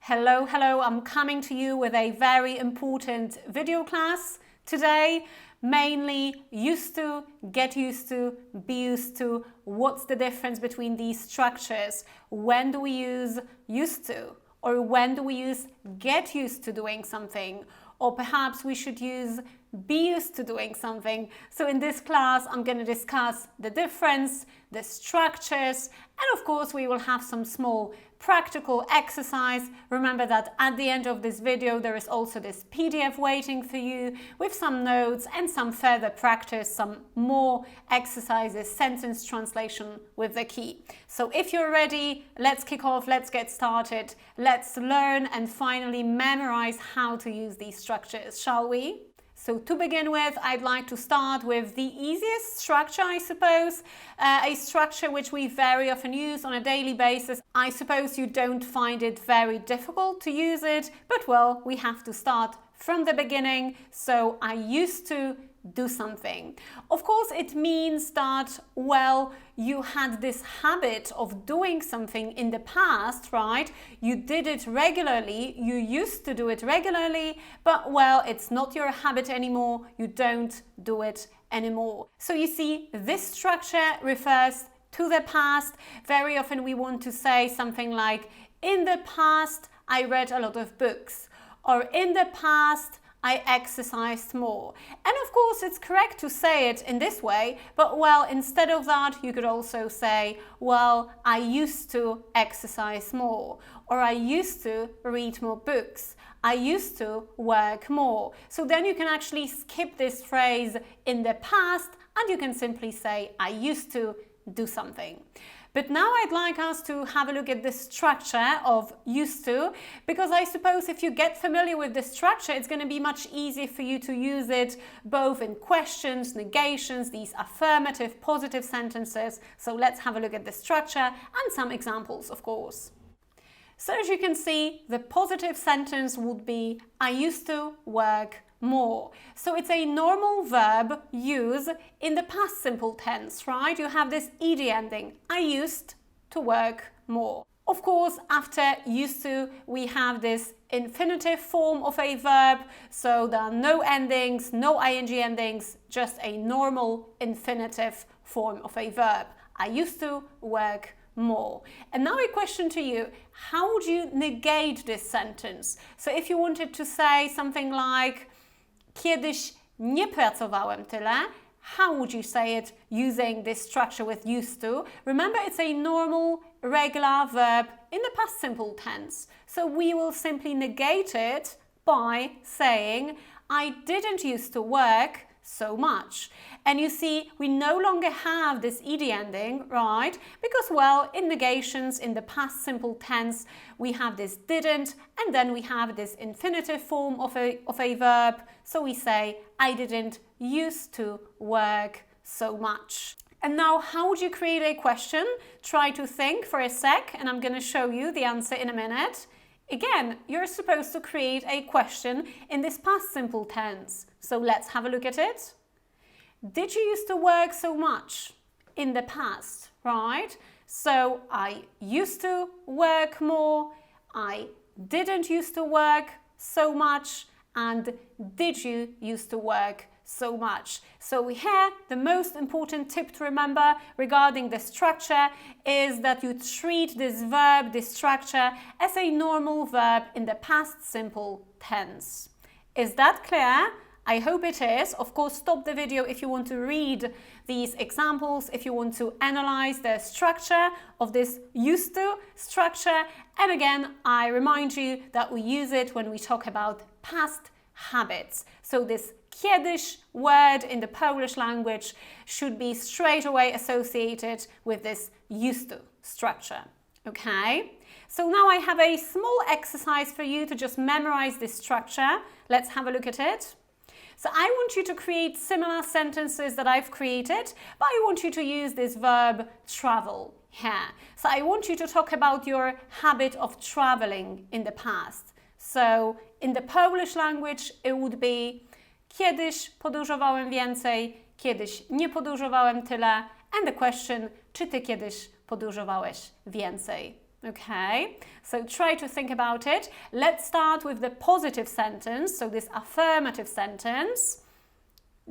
Hello, hello, I'm coming to you with a very important video class today. Mainly used to, get used to, be used to. What's the difference between these structures? When do we use used to? Or when do we use get used to doing something? Or perhaps we should use be used to doing something. So in this class, I'm going to discuss the difference, the structures, and of course, we will have some small practical exercise. Remember that at the end of this video, there is also this PDF waiting for you with some notes and some further practice, some more exercises, sentence translation with the key. So if you're ready, let's kick off, let's get started. Let's learn and finally memorize how to use these structures, shall we? So to begin with, I'd like to start with the easiest structure, I suppose, a structure which we very often use on a daily basis. I suppose you don't find it very difficult to use it, but well, we have to start from the beginning. So I used to do something. Of course, it means that, well, you had this habit of doing something in the past, right? You did it regularly, you used to do it regularly, but well, it's not your habit anymore, you don't do it anymore. So you see, this structure refers to the past. Very often we want to say something like, in the past, I read a lot of books, or in the past, I exercised more. And of course, it's correct to say it in this way, but well, instead of that, you could also say, well, I used to exercise more, or I used to read more books, I used to work more. So then you can actually skip this phrase in the past, and you can simply say, I used to do something. But now I'd like us to have a look at the structure of used to, because I suppose if you get familiar with the structure, it's going to be much easier for you to use it both in questions, negations, these affirmative, positive sentences. So let's have a look at the structure and some examples, of course. So as you can see, the positive sentence would be, I used to work more. So it's a normal verb use in the past simple tense, right? You have this ed ending. I used to work more. Of course, after used to, we have this infinitive form of a verb. So there are no endings, no ing endings, just a normal infinitive form of a verb. I used to work more. And now a question to you, how would you negate this sentence? So if you wanted to say something like, kiedyś nie pracowałem tyle, how would you say it using this structure with used to? Remember, it's a normal, regular verb in the past simple tense. So we will simply negate it by saying, I didn't used to work so much. And you see, we no longer have this ed ending, right? Because, well, in negations, in the past simple tense, we have this didn't, and then we have this infinitive form of a verb. So we say, I didn't used to work so much. And now, how would you create a question? Try to think for a sec, and I'm going to show you the answer in a minute. Again, you're supposed to create a question in this past simple tense. So let's have a look at it. Did you used to work so much in the past, right? So I used to work more, I didn't used to work so much, and did you used to work so much? So here, the most important tip to remember regarding the structure is that you treat this verb, this structure, as a normal verb in the past simple tense. Is that clear? I hope it is. Of course, stop the video if you want to read these examples, if you want to analyze the structure of this used to structure. And again, I remind you that we use it when we talk about past habits. So this kiedyś word in the Polish language should be straight away associated with this used to structure. Okay? So now I have a small exercise for you to just memorize this structure. Let's have a look at it. So I want you to create similar sentences that I've created, but I want you to use this verb travel here. So I want you to talk about your habit of traveling in the past. So in the Polish language it would be kiedyś podróżowałem więcej, kiedyś nie podróżowałem tyle, and the question, czy ty kiedyś podróżowałeś więcej? Okay, so try to think about it. Let's start with the positive sentence, so this affirmative sentence.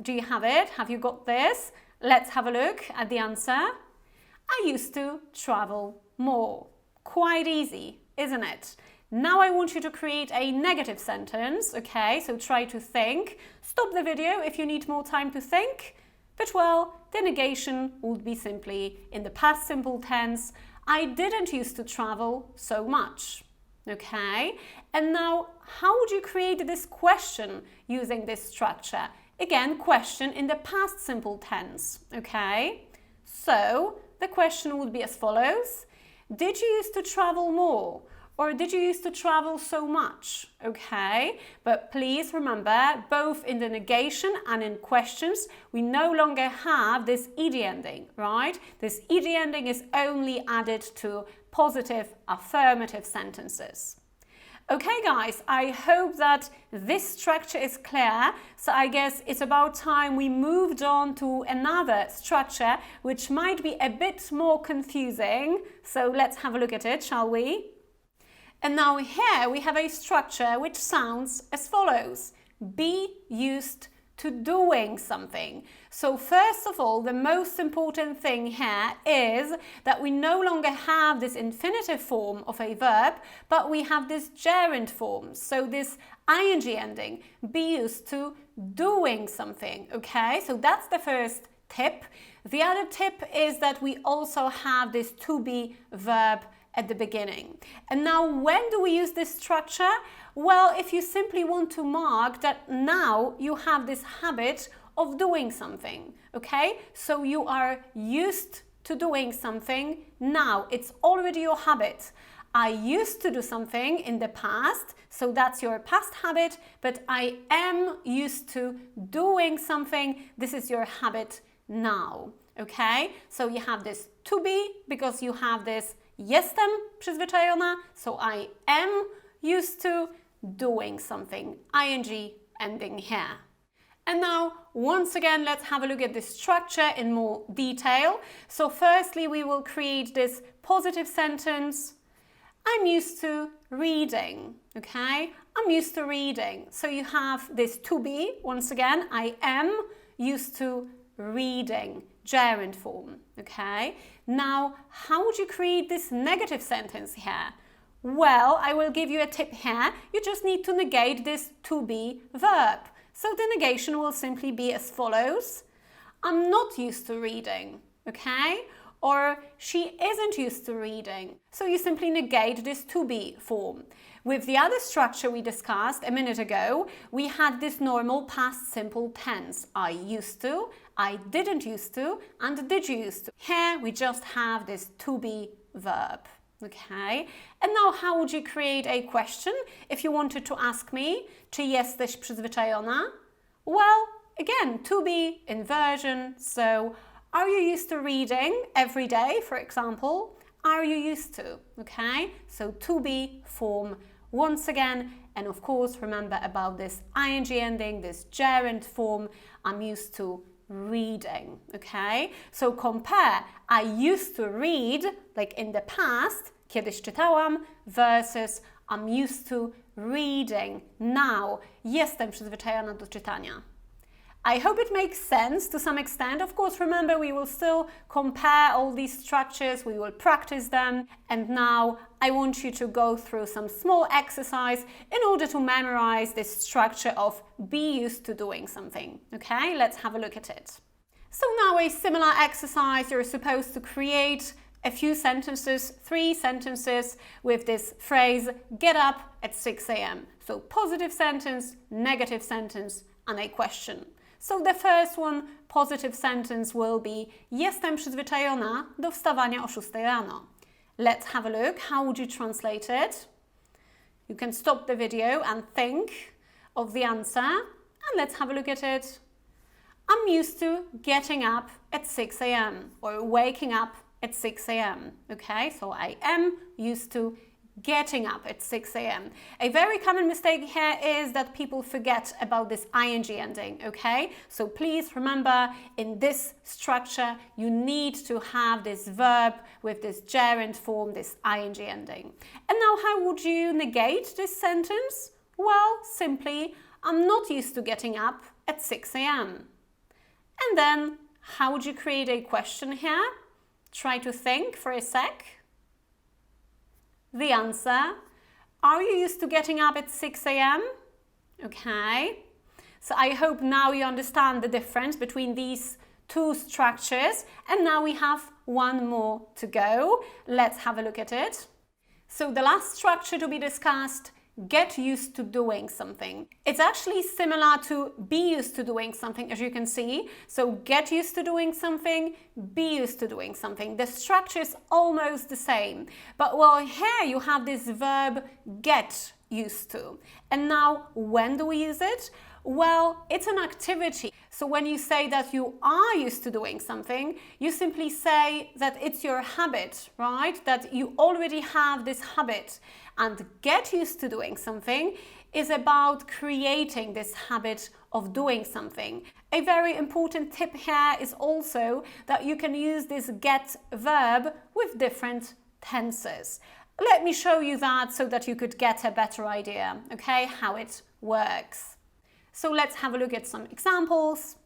Do you have it? Have you got this? Let's have a look at the answer. I used to travel more. Quite easy, isn't it? Now I want you to create a negative sentence, okay? So try to think. Stop the video if you need more time to think. But well, the negation would be simply in the past simple tense. I didn't used to travel so much, okay? And now, how would you create this question using this structure? Again, question in the past simple tense, okay? So, the question would be as follows. Did you used to travel more? Or did you used to travel so much? Okay, but please remember, both in the negation and in questions, we no longer have this ed ending, right? This ed ending is only added to positive affirmative sentences. Okay guys, I hope that this structure is clear, so I guess it's about time we moved on to another structure which might be a bit more confusing, so let's have a look at it, shall we? And now here we have a structure which sounds as follows. Be used to doing something. So first of all, the most important thing here is that we no longer have this infinitive form of a verb, but we have this gerund form. So this ing ending, be used to doing something, okay? So that's the first tip. The other tip is that we also have this to be verb at the beginning. And now when do we use this structure? Well, if you simply want to mark that now you have this habit of doing something, okay? So you are used to doing something now. It's already your habit. I used to do something in the past, so that's your past habit, but I am used to doing something. This is your habit now, okay? So you have this to be because you have this jestem przyzwyczajona, so I am used to doing something, ing ending here. And now, once again, let's have a look at this structure in more detail. So firstly, we will create this positive sentence. I'm used to reading, okay? I'm used to reading. So you have this to be, once again, I am used to reading, gerund form, okay? Now, how would you create this negative sentence here? Well, I will give you a tip here. You just need to negate this to be verb. So the negation will simply be as follows. I'm not used to reading, okay? Or she isn't used to reading. So you simply negate this to be form. With the other structure we discussed a minute ago, we had this normal past simple tense. I used to, I didn't used to, and did you used to. Here we just have this to be verb. Okay, and now how would you create a question if you wanted to ask me, czy jesteś przyzwyczajona? Well, again, to be inversion, so are you used to reading every day, for example? Are you used to? Okay, so to be form once again, and of course remember about this ing ending, this gerund form, I'm used to reading, okay? So compare I used to read, like in the past, kiedyś czytałam, versus I'm used to reading now, jestem przyzwyczajona do czytania. I hope it makes sense to some extent. Of course, remember, we will still compare all these structures, we will practice them, and now I want you to go through some small exercise in order to memorize this structure of be used to doing something. Okay, let's have a look at it. So now a similar exercise, you're supposed to create a few sentences, 3 sentences with this phrase, get up at 6 a.m. So positive sentence, negative sentence, and a question. So the first one, positive sentence, will be jestem przyzwyczajona do wstawania o 6 rano. Let's have a look. How would you translate it? You can stop the video and think of the answer, and let's have a look at it. I'm used to getting up at 6 a.m. or waking up at 6 a.m. Okay, so I am used to getting up at 6 a.m. A very common mistake here is that people forget about this ing ending, okay? So please remember, in this structure, you need to have this verb with this gerund form, this ing ending. And now how would you negate this sentence? Well, simply, I'm not used to getting up at 6 a.m. And then, how would you create a question here? Try to think for a sec. The answer, are you used to getting up at 6 a.m.? Okay, so I hope now you understand the difference between these two structures, and now we have one more to go. Let's have a look at it. So the last structure to be discussed, get used to doing something. It's actually similar to be used to doing something, as you can see. So get used to doing something, be used to doing something. The structure is almost the same. But well, here you have this verb get used to. And now, when do we use it? Well, it's an activity. So when you say that you are used to doing something, you simply say that it's your habit, right? That you already have this habit. And get used to doing something is about creating this habit of doing something. A very important tip here is also that you can use this get verb with different tenses. Let me show you that so that you could get a better idea, okay, how it works. So let's have a look at some examples.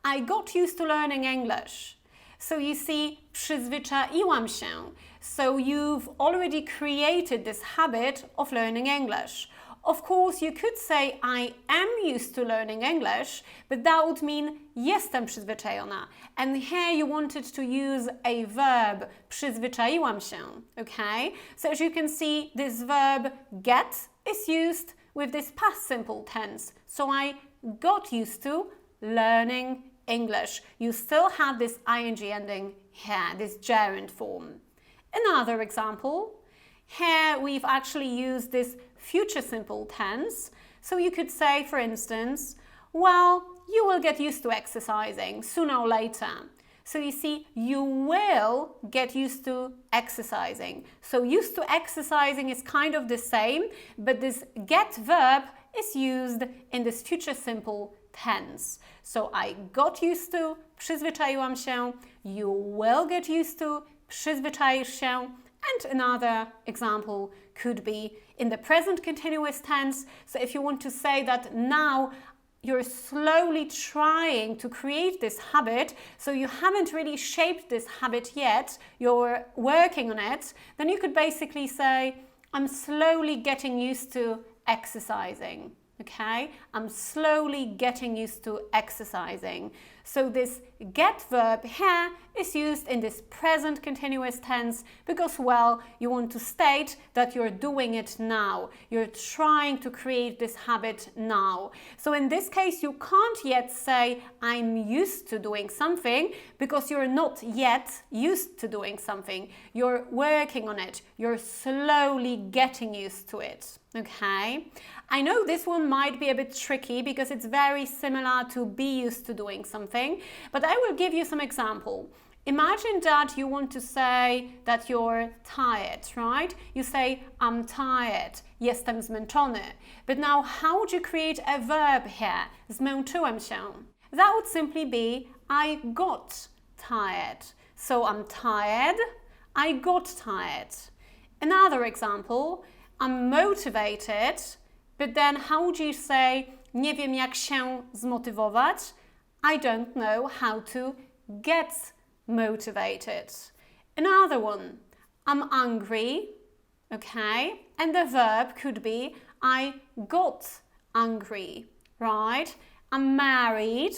I got used to learning English. So you see, przyzwyczaiłam się. So you've already created this habit of learning English. Of course, you could say I am used to learning English, but that would mean jestem przyzwyczajona. And here you wanted to use a verb, przyzwyczaiłam się, okay? So as you can see, this verb get is used with this past simple tense. So I got used to learning English. You still have this ing ending here, this gerund form. Another example, here we've actually used this future simple tense. So you could say, for instance, well, you will get used to exercising sooner or later. So you see, you will get used to exercising. So used to exercising is kind of the same, but this get verb is used in this future simple tense. So I got used to, przyzwyczaiłam się, you will get used to, przyzwyczaisz się, and another example could be in the present continuous tense. So if you want to say that now you're slowly trying to create this habit, so you haven't really shaped this habit yet, you're working on it, then you could basically say, I'm slowly getting used to exercising. Okay, I'm slowly getting used to exercising. So this get verb here is used in this present continuous tense because, well, you want to state that you're doing it now. You're trying to create this habit now. So in this case, you can't yet say, I'm used to doing something because you're not yet used to doing something. You're working on it. You're slowly getting used to it. Okay, I know this one might be a bit tricky because it's very similar to be used to doing something, but I will give you some example. Imagine that you want to say that you're tired, right? You say, I'm tired, jestem zmęczony. But now how would you create a verb here? Zmęczyłem się. That would simply be, I got tired. So I'm tired, I got tired. Another example, I'm motivated, but then how would you say, nie wiem jak się zmotywować? I don't know how to get motivated. Another one, I'm angry, okay? And the verb could be, I got angry, right? I'm married,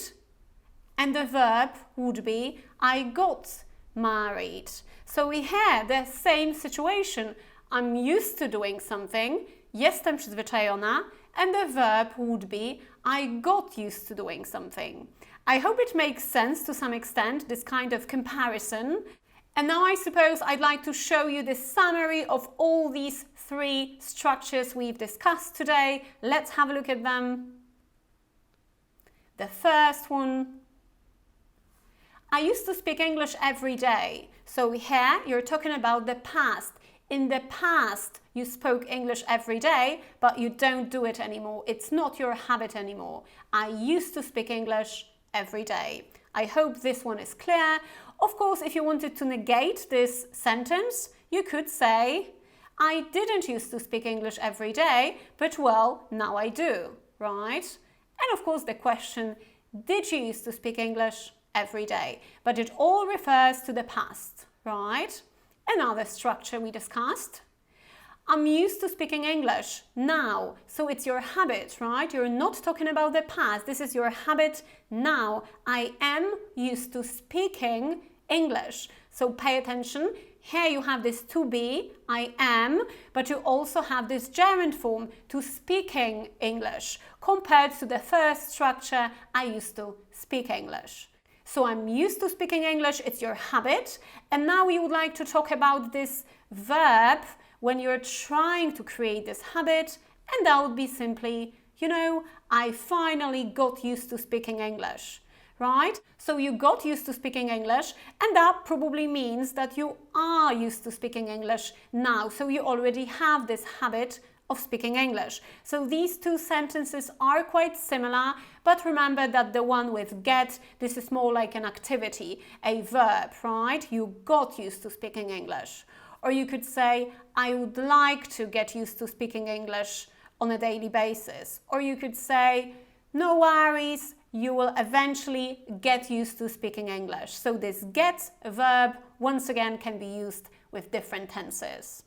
and the verb would be, I got married. So we have the same situation. I'm used to doing something, jestem przyzwyczajona, and the verb would be, I got used to doing something. I hope it makes sense to some extent, this kind of comparison. And now I suppose I'd like to show you the summary of all these three structures we've discussed today. Let's have a look at them. The first one, I used to speak English every day. So here you're talking about the past. In the past, You spoke English every day, but you don't do it anymore. It's not your habit anymore. I used to speak English every day. I hope this one is clear. Of course, if you wanted to negate this sentence, you could say, I didn't used to speak English every day, but well, now I do, right? And of course, the question, did you used to speak English every day? But it all refers to the past, right? Another structure we discussed. I'm used to speaking English now. So it's your habit, right? You're not talking about the past. This is your habit now. I am used to speaking English. So pay attention. Here you have this to be, I am, but you also have this gerund form, to speaking English, compared to the first structure, I used to speak English. So I'm used to speaking English, it's your habit. And now we would like to talk about this verb when you're trying to create this habit, and that would be simply, I finally got used to speaking English. Right? So you got used to speaking English, and that probably means that you are used to speaking English now. So you already have this habit of speaking English. So these two sentences are quite similar, but remember that the one with get, this is more like an activity, a verb, right? You got used to speaking English. Or you could say, I would like to get used to speaking English on a daily basis. Or you could say, no worries, you will eventually get used to speaking English. So this get verb, once again, can be used with different tenses.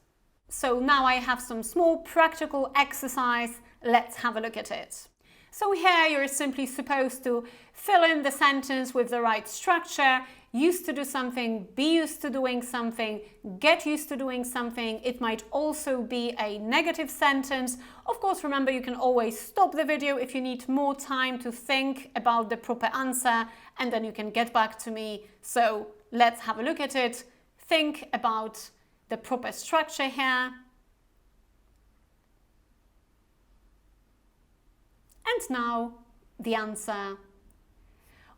So now I have some small practical exercise. Let's have a look at it. So here you're simply supposed to fill in the sentence with the right structure. Used to do something, be used to doing something, get used to doing something. It might also be a negative sentence. Of course, remember, you can always stop the video if you need more time to think about the proper answer, and then you can get back to me. So let's have a look at it. Think about the proper structure here. And now the answer.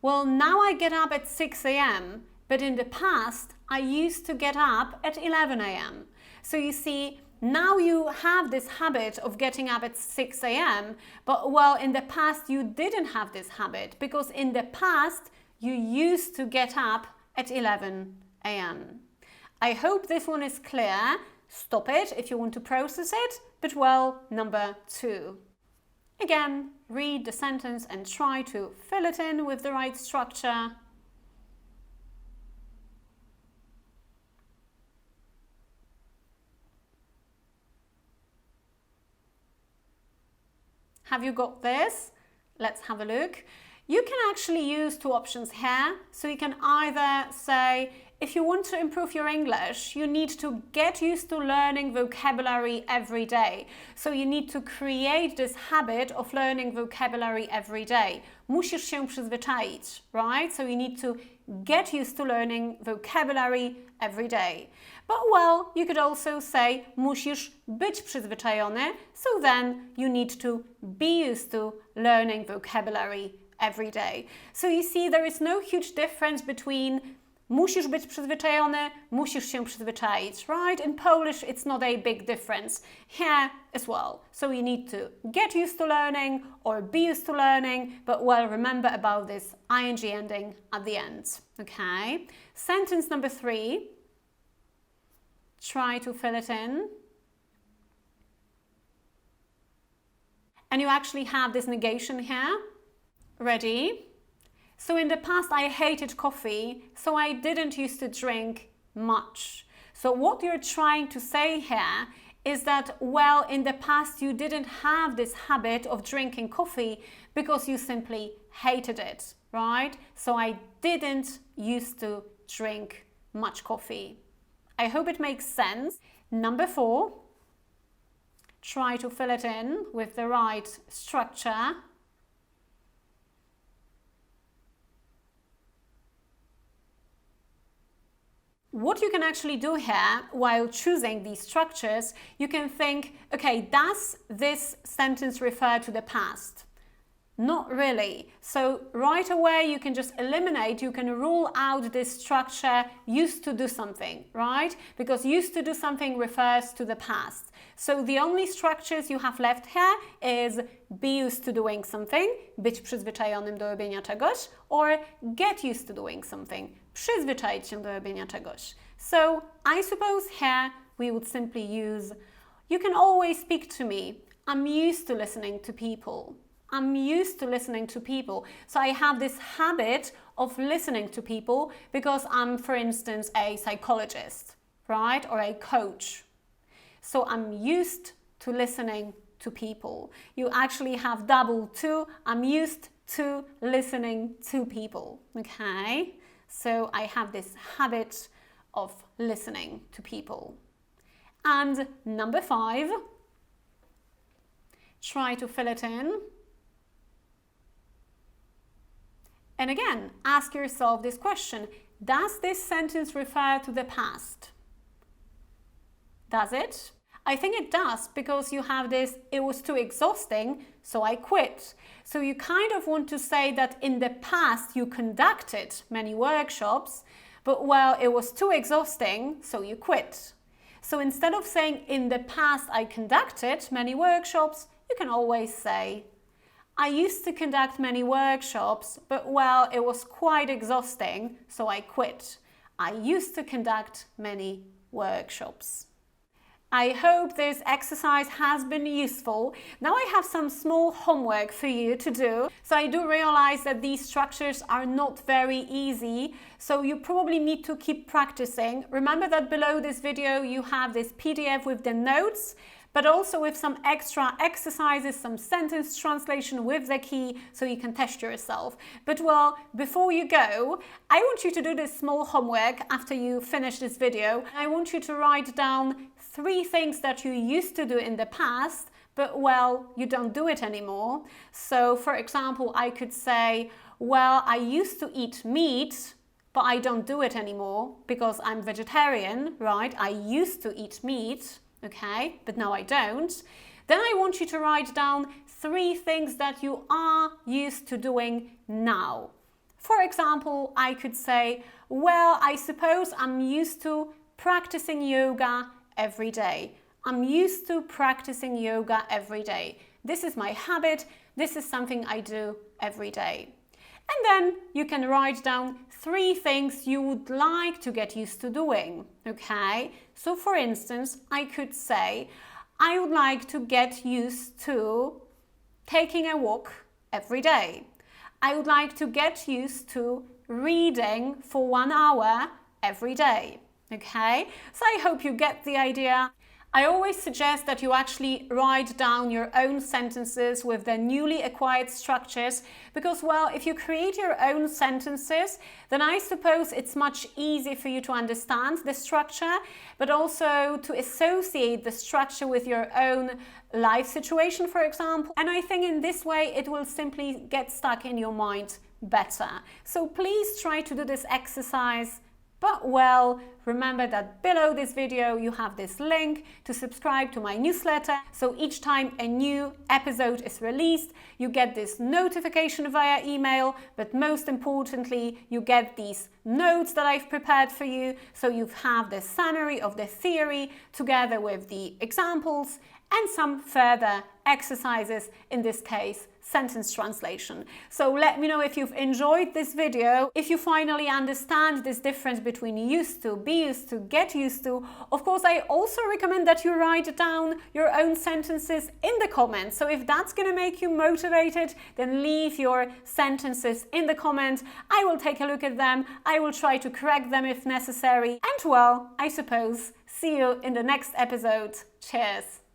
Well, now I get up at 6 a.m., but in the past, I used to get up at 11 a.m. So you see, now you have this habit of getting up at 6 a.m., but well, in the past, you didn't have this habit because in the past, you used to get up at 11 a.m. I hope this one is clear. Stop it if you want to process it, but well, number 2. Again, read the sentence and try to fill it in with the right structure. Have you got this? Let's have a look. You can actually use two options here. So you can either say, if you want to improve your English, you need to get used to learning vocabulary every day. So you need to create this habit of learning vocabulary every day. Musisz się przyzwyczaić, right? So you need to get used to learning vocabulary every day. But well, you could also say, musisz być przyzwyczajony. So then you need to be used to learning vocabulary every day. So you see, there is no huge difference between musisz być przyzwyczajony, musisz się przyzwyczaić, right? In Polish, it's not a big difference. Here as well. So you need to get used to learning or be used to learning, but well, remember about this ing ending at the end, okay? Sentence number 3. Try to fill it in. And you actually have this negation here. Ready? So in the past, I hated coffee, so I didn't used to drink much. So what you're trying to say here is that, well, in the past, you didn't have this habit of drinking coffee because you simply hated it, right? So I didn't used to drink much coffee. I hope it makes sense. Number 4, try to fill it in with the right structure. What you can actually do here while choosing these structures, you can think, okay, does this sentence refer to the past? Not really. So right away you can just eliminate, you can rule out this structure used to do something, right? Because used to do something refers to the past. So the only structures you have left here is be used to doing something, być przyzwyczajonym do robienia czegoś, or get used to doing something, przyzwyczaić się do robienia czegoś. So I suppose here we would simply use, you can always speak to me. I'm used to listening to people. I'm used to listening to people. So I have this habit of listening to people because I'm, for instance, a psychologist, right? Or a coach. So I'm used to listening to people. You actually have double to. I'm used to listening to people, okay? So I have this habit of listening to people. And number 5, try to fill it in. And again, ask yourself this question. Does this sentence refer to the past? Does it? I think it does, because you have this, it was too exhausting, so I quit. So you kind of want to say that in the past you conducted many workshops, but well, it was too exhausting, so you quit. So instead of saying in the past I conducted many workshops, you can always say, I used to conduct many workshops, but well, it was quite exhausting, so I quit. I used to conduct many workshops. I hope this exercise has been useful. Now I have some small homework for you to do. So I do realize that these structures are not very easy, so you probably need to keep practicing. Remember that below this video you have this PDF with the notes, but also with some extra exercises, some sentence translation with the key, so you can test yourself. But well, before you go, I want you to do this small homework after you finish this video. I want you to write down 3 things that you used to do in the past, but well, you don't do it anymore. So for example, I could say, well, I used to eat meat, but I don't do it anymore because I'm vegetarian, right? I used to eat meat. Okay, but now I don't. Then I want you to write down 3 things that you are used to doing now. For example, I could say, well, I suppose I'm used to practicing yoga every day. I'm used to practicing yoga every day. This is my habit. This is something I do every day. And then you can write down 3 things you would like to get used to doing, okay? So for instance, I could say, I would like to get used to taking a walk every day. I would like to get used to reading for 1 hour every day, okay? So I hope you get the idea. I always suggest that you actually write down your own sentences with the newly acquired structures because, well, if you create your own sentences, then I suppose it's much easier for you to understand the structure, but also to associate the structure with your own life situation, for example. And I think in this way, it will simply get stuck in your mind better. So please try to do this exercise. But well, remember that below this video you have this link to subscribe to my newsletter. So each time a new episode is released, you get this notification via email, but most importantly, you get these notes that I've prepared for you. So you have the summary of the theory together with the examples and some further exercises, in this case, sentence translation. So let me know if you've enjoyed this video, if you finally understand this difference between used to, be used to, get used to. Of course, I also recommend that you write down your own sentences in the comments. So if that's going to make you motivated, then leave your sentences in the comments. I will take a look at them. I will try to correct them if necessary. And well, I suppose, see you in the next episode. Cheers!